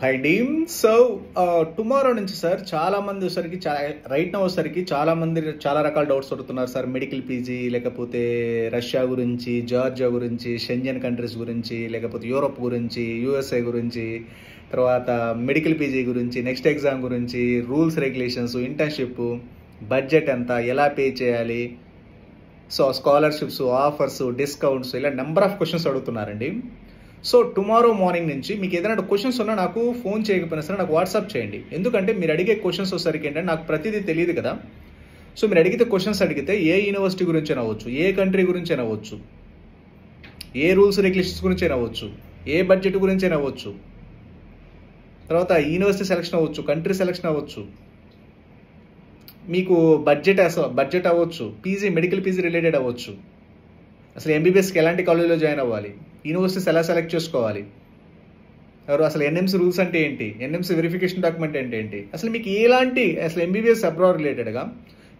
High deem tomorrow నుంచి sir చాలా మంది వచ్చరికి రైట్ నౌ వచ్చరికి చాలా మంది చాలా రకాల డౌట్స్ అడుగుతున్నారు సార్. మెడికల్ పీజీ, లేకపోతే రష్యా గురించి, జార్జియా గురించి, షెంజన్ కంట్రీస్ గురించి, లేకపోతే యూరోప్ గురించి, యూఎస్ఏ గురించి, తర్వాత మెడికల్ పీజీ గురించి, నెక్స్ట్ ఎగ్జామ్ గురించి, రూల్స్ రెగ్యులేషన్స్, ఇంటర్న్షిప్, బడ్జెట్ ఎంత, ఎలా పే చేయాలి, స్కాలర్షిప్స్, ఆఫర్స్, డిస్కౌంట్స్, ఇలా నెంబర్ ఆఫ్ క్వశ్చన్స్ అడుగుతున్నారండి. టుమారో మార్నింగ్ నుంచి మీకు ఏదైనా క్వశ్చన్స్ ఉన్నా నాకు ఫోన్ చేయకపోయినా సరే నాకు వాట్సాప్ చేయండి. ఎందుకంటే మీరు అడిగే క్వశ్చన్స్ వచ్చేసరికి ఏంటంటే నాకు ప్రతిదీ తెలియదు కదా. మీరు అడిగితే క్వశ్చన్స్ అడిగితే ఏ యూనివర్సిటీ గురించి అవ్వచ్చు, ఏ కంట్రీ గురించి అవ్వచ్చు, ఏ రూల్స్ రెగ్యులేషన్స్ గురించి అవ్వచ్చు, ఏ బడ్జెట్ గురించి అవ్వచ్చు, తర్వాత యూనివర్సిటీ సెలక్షన్ అవ్వచ్చు, కంట్రీ సెలక్షన్ అవ్వచ్చు, మీకు బడ్జెట్ అవ్వచ్చు, పీజీ మెడికల్ పీజీ రిలేటెడ్ అవ్వచ్చు, అసలు ఎంబీబీఎస్కి ఎలాంటి కాలేజీలో జాయిన్ అవ్వాలి, యూనివర్సిటీస్ ఎలా సెలెక్ట్ చేసుకోవాలి, అసలు ఎన్ఎంసీ రూల్స్ అంటే ఏంటి, ఎన్ఎంసీ వెరిఫికేషన్ డాక్యుమెంట్ అంటే ఏంటి, అసలు మీకు అసలు ఎంబీబీఎస్ అబ్రాడ్ రిలేటెడ్గా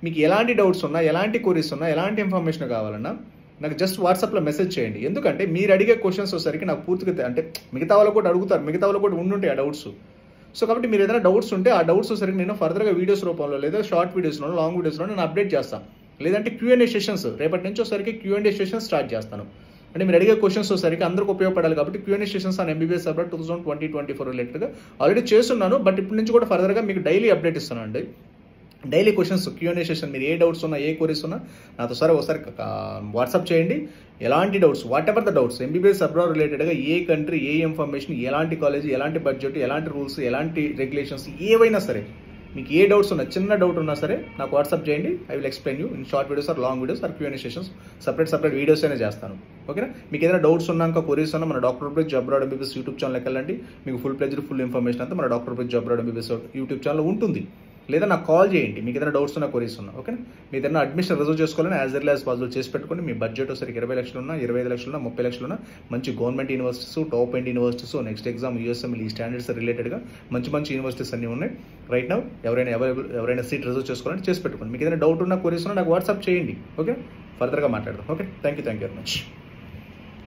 మీకు ఎలాంటి డౌట్స్ ఉన్నా, ఎలాంటి క్వరీస్ ఉన్నా, ఎలాంటి ఇన్ఫర్మేషన్ కావాలన్నా నాకు జస్ట్ వాట్సాప్లో మెసేజ్ చేయండి. ఎందుకంటే మీరు అడిగే క్వశ్చన్స్ వచ్చేసరికి నాకు పూర్తిగా అంటే మిగతా వాళ్ళు కూడా అడుగుతారు, మిగతా వాళ్ళు కూడా ఉండుంటాయి ఆ డౌట్స్. కాబట్టి మీరు ఏదైనా డౌట్స్ ఉంటే ఆ డౌట్స్ వచ్చేసరికి నేను ఫర్దర్గా వీడియోస్ రూపంలో లేదా షార్ట్ వీడియోస్లో, లాంగ్ వీడియోస్లో నేను అప్డేట్ చేస్తాను. లేదంటే క్యూఎన్ఏ సెషన్స్ రేపటి నుంచి వచ్చేసరికి క్యూఎన్ఏ సెషన్స్ స్టార్ట్ చేస్తాను. అంటే మీరు అడిగే క్వశ్చన్స్ వచ్చేసరికి అందరికి ఉపయోగపడాలి కాబట్టి Q&A sessions on MBBS abroad 2020-24 రిలేటెడ్గా ఆల్రెడీ చేస్తున్నాను. బట్ ఇప్పటి నుంచి కూడా ఫర్దర్గా మీకు డైలీ అప్డేట్ ఇస్తున్నాను అండి. డైలీ క్వశ్చన్స్ క్యూఎన్ఏ సెషన్, మీరు ఏ డౌట్స్ ఉన్నా, ఏ క్వరీస్ ఉన్నా నాతో ఒకసారి వాట్సాప్ చేయండి. ఎలాంటి doubts, what ever the doubts, MBBS abroad రిలేటెడ్గా ఏ కంట్రీ, ఏ ఇన్ఫర్మేషన్, ఎలాంటి కాలేజ్, ఎలాంటి బడ్జెట్, ఎలాంటి రూల్స్, ఎలాంటి రెగ్యులేషన్స్, ఏవైనా సరే మీకు ఏ డౌట్స్ ఉన్నా, చిన్న డౌట్ ఉన్నా సరే నాకు వాట్సాప్ చేయండి. I will explain you in short videos or long videos or Q and A sessions. Separate videos అయినా చేస్తాను. ఓకేనా? మీకు ఏదైనా డౌట్స్ ఉన్నాక క్వరీస్ ఉన్నా మన doctor bridge abroad MBBS YouTube ఛానల్కి వెళ్ళండి. మీకు ఫుల్ ఇన్ఫర్మేషన్ అంతా మన doctor bridge abroad MBBS YouTube channel ఉంటుంది. లేదా నాకు కాల్ చేయండి మీకు ఏదైనా డౌట్స్ ఉన్నా, క్వరీస్ ఉన్నా. ఓకేనా? మీ ఏదైనా అడ్మిషన్ రిజర్వ్ చేసుకోవాలని యాజ్ ఎర్లీ యాజ్ పాసిబుల్ చేసి పెట్టుకోండి. మీ బడ్జెట్ వచ్చరికి 20 లక్షలు ఉన్నా, 25 లక్షలు ఉన్నా, 30 లక్షలు ఉన్నా, మంచి government universities, top end universities, next exam USML, ఈ స్టాండర్డ్స్ రిలేటెడ్గా మంచి యూనివర్సిటీస్ అన్నీ ఉన్నాయి. రైట్ నౌ ఎవరైనా సీట్ రిజర్వ్ చేసుకోవాలని చేసి పెట్టుకోండి. మీకు ఏదైనా డౌట్ ఉన్నా, క్వరీస్ ఉన్నా నాకు వాట్సాప్ చేయండి. ఓకే? ఫర్దర్గా మాట్లాడదాం. Okay? Thank you very much.